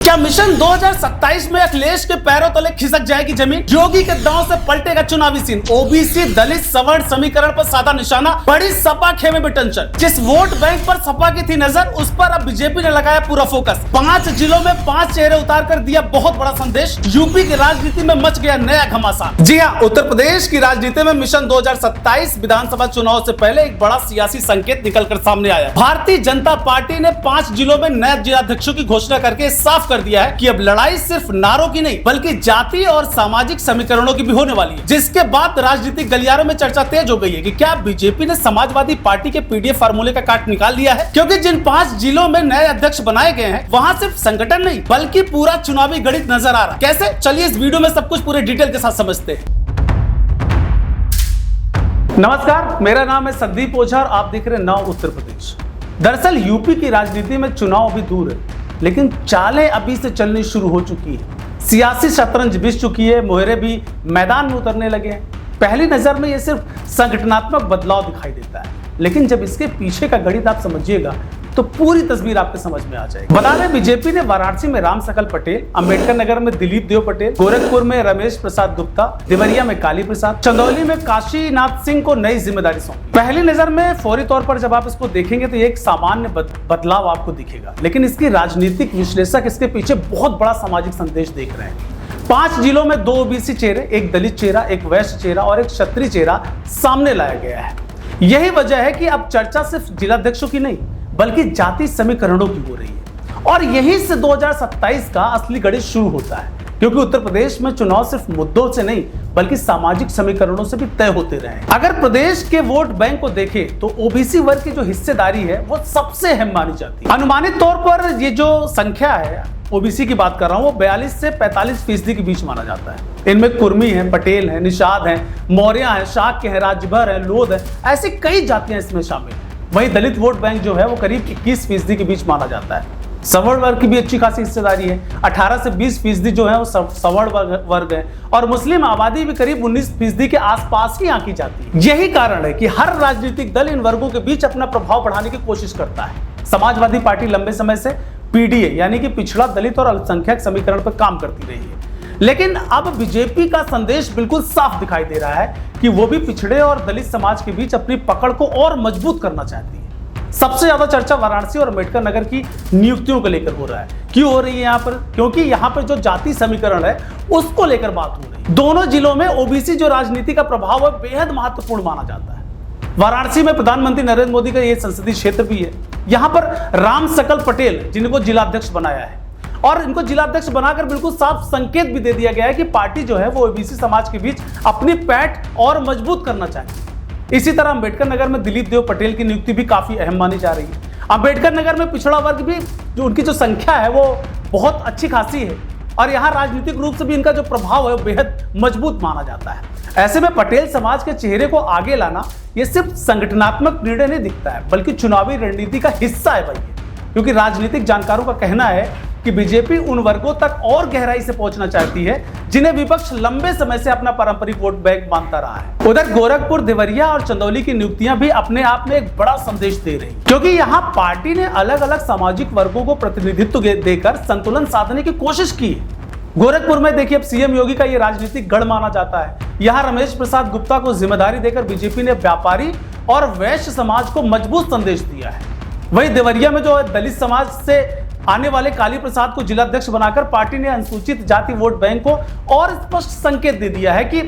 क्या मिशन 2027 में अखिलेश के पैरों तले खिसक जाएगी जमीन? योगी के दांव से पलटेगा चुनावी सीन। ओबीसी दलित सवर्ण समीकरण पर साधा निशाना, बड़ी सपा खेमे में टेंशन। जिस वोट बैंक पर सपा की थी नजर, उस पर अब बीजेपी ने लगाया पूरा फोकस। 5 जिलों में 5 चेहरे उतार कर दिया बहुत बड़ा संदेश। यूपी की राजनीति में मच गया नया घमासान। जी हाँ, उत्तर प्रदेश की राजनीति में मिशन 2027 विधानसभा चुनाव से पहले एक बड़ा सियासी संकेत निकल कर सामने आया। भारतीय जनता पार्टी ने 5 जिलों में नए जिलाध्यक्षों की घोषणा करके साफ कर दिया है कि अब लड़ाई सिर्फ नारों की नहीं बल्कि जाति और सामाजिक समीकरणों की भी होने वाली है। जिसके बाद राजनीतिक गलियारों में चर्चा तेज हो गई है कि क्या बीजेपी ने समाजवादी पार्टी के पीडीएफ फार्मूले का काट निकाल लिया है, क्योंकि जिन 5 जिलों में नए अध्यक्ष बनाए गए हैं वहां सिर्फ संगठन नहीं बल्कि पूरा चुनावी गणित नजर आ रहा है। कैसे? चलिए इस वीडियो में सब कुछ पूरे डिटेल के साथ समझते हैं। नमस्कार, मेरा नाम है संदीप ओझा और आप देख रहे हैं नव उत्तर प्रदेश। दरअसल यूपी की राजनीति में चुनाव अभी दूर है, लेकिन चालें अभी से चलनी शुरू हो चुकी है। सियासी शतरंज बिछ चुकी है, मोहरे भी मैदान में उतरने लगे हैं। पहली नजर में यह सिर्फ संगठनात्मक बदलाव दिखाई देता है, लेकिन जब इसके पीछे का गणित आप समझिएगा तो पूरी तस्वीर आपके समझ में आ जाएगी। बता दें, बीजेपी ने वाराणसी में राम सकल पटेल, अंबेडकर नगर में दिलीप देव पटेल, गोरखपुर में रमेश प्रसाद गुप्ता, देवरिया में काली प्रसाद, चंदौली में काशीनाथ सिंह को नई जिम्मेदारी सौंपी। पहली नजर में फौरी तौर पर जब आप इसको देखेंगे तो एक सामान्य बदलाव आपको दिखेगा, लेकिन इसकी राजनीतिक विश्लेषक इसके पीछे बहुत बड़ा सामाजिक संदेश देख रहे हैं। 5 जिलों में 2 ओबीसी चेहरे, एक दलित चेहरा, एक वैश्य चेहरा और एक क्षत्रिय चेहरा सामने लाया गया है। यही वजह है कि अब चर्चा सिर्फ जिलाध्यक्षों की नहीं बल्कि जाति समीकरणों की हो रही है, और यही से 2027 का असली गणित शुरू होता है, क्योंकि उत्तर प्रदेश में चुनाव सिर्फ मुद्दों से नहीं बल्कि सामाजिक समीकरणों से भी तय होते रहे। अगर प्रदेश के वोट बैंक को देखें तो ओबीसी वर्ग की जो हिस्सेदारी है वो सबसे अहम मानी जाती है। अनुमानित तौर पर ये जो संख्या है ओबीसी की बात कर रहा हूँ, वो 42 से 45% के बीच माना जाता है। इनमें कुर्मी है, पटेल है, निषाद है, मौर्य है, शाक्य है, राजभर है, लोध है, ऐसी कई जातियां इसमें शामिल है। वहीं दलित वोट बैंक जो है वो करीब 21% के बीच माना जाता है। सवर्ण वर्ग की भी अच्छी खासी हिस्सेदारी है, 18 से 20% जो है वो सवर्ण वर्ग है, और मुस्लिम आबादी भी करीब 19% के आसपास ही आंकी जाती है। यही कारण है कि हर राजनीतिक दल इन वर्गों के बीच अपना प्रभाव बढ़ाने की कोशिश करता है। समाजवादी पार्टी लंबे समय से पीडीए यानी कि पिछड़ा दलित और अल्पसंख्यक समीकरण पर काम करती रही है, लेकिन अब बीजेपी का संदेश बिल्कुल साफ दिखाई दे रहा है कि वो भी पिछड़े और दलित समाज के बीच अपनी पकड़ को और मजबूत करना चाहती है। सबसे ज्यादा चर्चा वाराणसी और अंबेडकर नगर की नियुक्तियों को लेकर हो रहा है। क्यों हो रही है यहाँ पर? क्योंकि यहाँ पर जो जाति समीकरण है उसको लेकर बात हो रही है। दोनों जिलों में ओबीसी जो राजनीति का प्रभाव है बेहद महत्वपूर्ण माना जाता है। वाराणसी में प्रधानमंत्री नरेंद्र मोदी का ये संसदीय क्षेत्र भी है। यहाँ पर राम सकल पटेल जिनको जिलाध्यक्ष बनाया है, और इनको जिलाध्यक्ष बनाकर बिल्कुल साफ संकेत भी दे दिया गया है कि पार्टी जो है वो ओबीसी समाज के बीच अपनी पैठ और मजबूत करना चाहती है। इसी तरह अंबेडकर नगर में दिलीप देव पटेल की नियुक्ति भी काफी अहम मानी जा रही है। अंबेडकर नगर में पिछड़ा वर्ग भी जो उनकी जो संख्या है वो बहुत अच्छी खासी है, और यहाँ राजनीतिक रूप से भी इनका जो प्रभाव है वो बेहद मजबूत माना जाता है। ऐसे में पटेल समाज के चेहरे को आगे लाना ये सिर्फ संगठनात्मक निर्णय नहीं दिखता है बल्कि चुनावी रणनीति का हिस्सा है भाई, क्योंकि राजनीतिक जानकारों का कहना है कि बीजेपी उन वर्गों तक और गहराई से पहुंचना चाहती है जिन्हें विपक्ष लंबे समय से अपना पारंपरिक वोट बैंक मानता रहा है। उधर गोरखपुर, देवरिया और चंदौली की नियुक्तियां भी अपने आप में एक बड़ा संदेश दे रही, क्योंकि यहाँ पार्टी ने अलग अलग सामाजिक वर्गों को प्रतिनिधित्व देकर संतुलन साधने की कोशिश की है। गोरखपुर में देखिए, अब सीएम योगी का ये राजनीतिक गढ़ माना जाता है। यहाँ रमेश प्रसाद गुप्ता को जिम्मेदारी देकर बीजेपी ने व्यापारी और वैश्य समाज को मजबूत संदेश दिया है। वहीं देवरिया में जो दलित समाज से आने वाले काली प्रसाद को जिलाध्यक्ष बनाकर पार्टी ने अनुसूचित जाति वोट बैंक को और स्पष्ट संकेत दे दिया है कि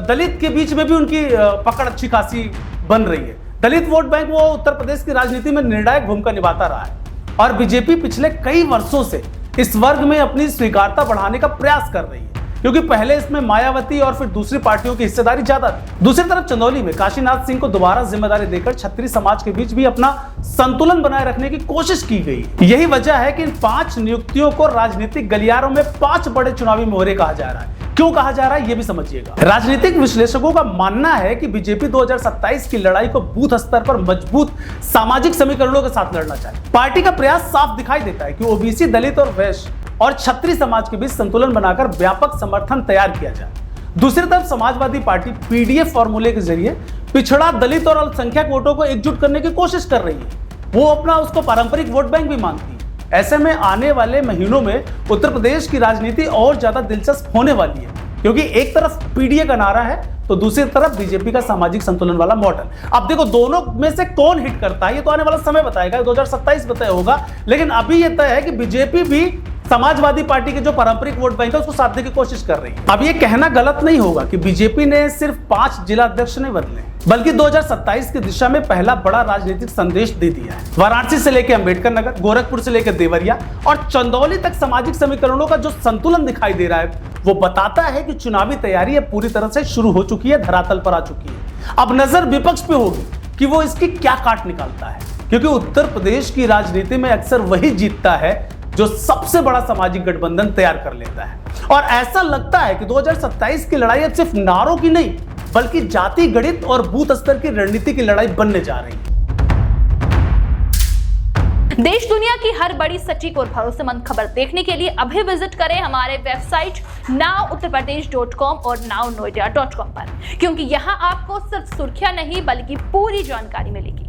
दलित के बीच में भी उनकी पकड़ अच्छी खासी बन रही है। दलित वोट बैंक वो उत्तर प्रदेश की राजनीति में निर्णायक भूमिका निभाता रहा है, और बीजेपी पिछले कई वर्षों से इस वर्ग में अपनी स्वीकार्यता बढ़ाने का प्रयास कर रही है, क्योंकि पहले इसमें मायावती और फिर दूसरी पार्टियों की हिस्सेदारी ज्यादा थी। दूसरी तरफ चंदौली में काशीनाथ सिंह को दोबारा जिम्मेदारी देकर क्षत्रिय समाज के बीच भी अपना संतुलन बनाए रखने की कोशिश की गई। यही वजह है कि इन 5 नियुक्तियों को राजनीतिक गलियारों में 5 बड़े चुनावी मोहरे कहा जा रहा है। क्यों कहा जा रहा है ये भी समझिएगा। राजनीतिक विश्लेषकों का मानना है कि बीजेपी 2027 की लड़ाई को बूथ स्तर पर मजबूत सामाजिक समीकरणों के साथ लड़ना चाहिए। पार्टी का प्रयास साफ दिखाई देता है कि ओबीसी, दलित और वैश्य और क्षत्रिय समाज के बीच संतुलन बनाकर व्यापक समर्थन तैयार किया जाए। दूसरी तरफ समाजवादी पार्टी पीडीएफ फॉर्मूले के जरिए पिछड़ा, दलित और अल्पसंख्यक वोटों को एकजुट करने की कोशिश कर रही है। वो अपना उसको पारंपरिक वोट बैंक भी मानती है। ऐसे में आने वाले महीनों में उत्तर प्रदेश की राजनीति और ज्यादा दिलचस्प होने वाली है, क्योंकि एक तरफ पीडीए का नारा है तो दूसरी तरफ बीजेपी का सामाजिक संतुलन वाला मॉडल। अब देखो दोनों में से कौन हिट करता है ये तो आने वाला समय बताएगा, 2027 में तय होगा। लेकिन अभी ये तय है कि बीजेपी भी समाजवादी पार्टी के जो पारंपरिक वोट बैंक है उसको साधने की कोशिश कर रही है। अब ये कहना गलत नहीं होगा कि बीजेपी ने सिर्फ 5 जिला अध्यक्ष नहीं बदले, बल्कि 2027 की दिशा में पहला बड़ा राजनीतिक संदेश दे दिया है। वाराणसी से लेकर अंबेडकर नगर, गोरखपुर से लेकर देवरिया और चंदौली तक सामाजिक समीकरणों का जो संतुलन दिखाई दे रहा है वो बताता है कि चुनावी तैयारी अब पूरी तरह से शुरू हो चुकी है, धरातल पर आ चुकी है। अब नजर विपक्ष पे होगी कि वो इसकी क्या काट निकालता है, क्योंकि उत्तर प्रदेश की राजनीति में अक्सर वही जीतता है जो सबसे बड़ा सामाजिक गठबंधन तैयार कर लेता है। और ऐसा लगता है कि 2027 की लड़ाई अब सिर्फ नारों की नहीं बल्कि जाति गणित और बूथ स्तर की रणनीति की लड़ाई बनने जा रही है। देश दुनिया की हर बड़ी सटीक और भरोसेमंद खबर देखने के लिए अभी विजिट करें हमारे वेबसाइट nowuttarpradesh.com और nownoida.com पर, क्योंकि यहाँ आपको सिर्फ सुर्खियां नहीं बल्कि पूरी जानकारी मिलेगी।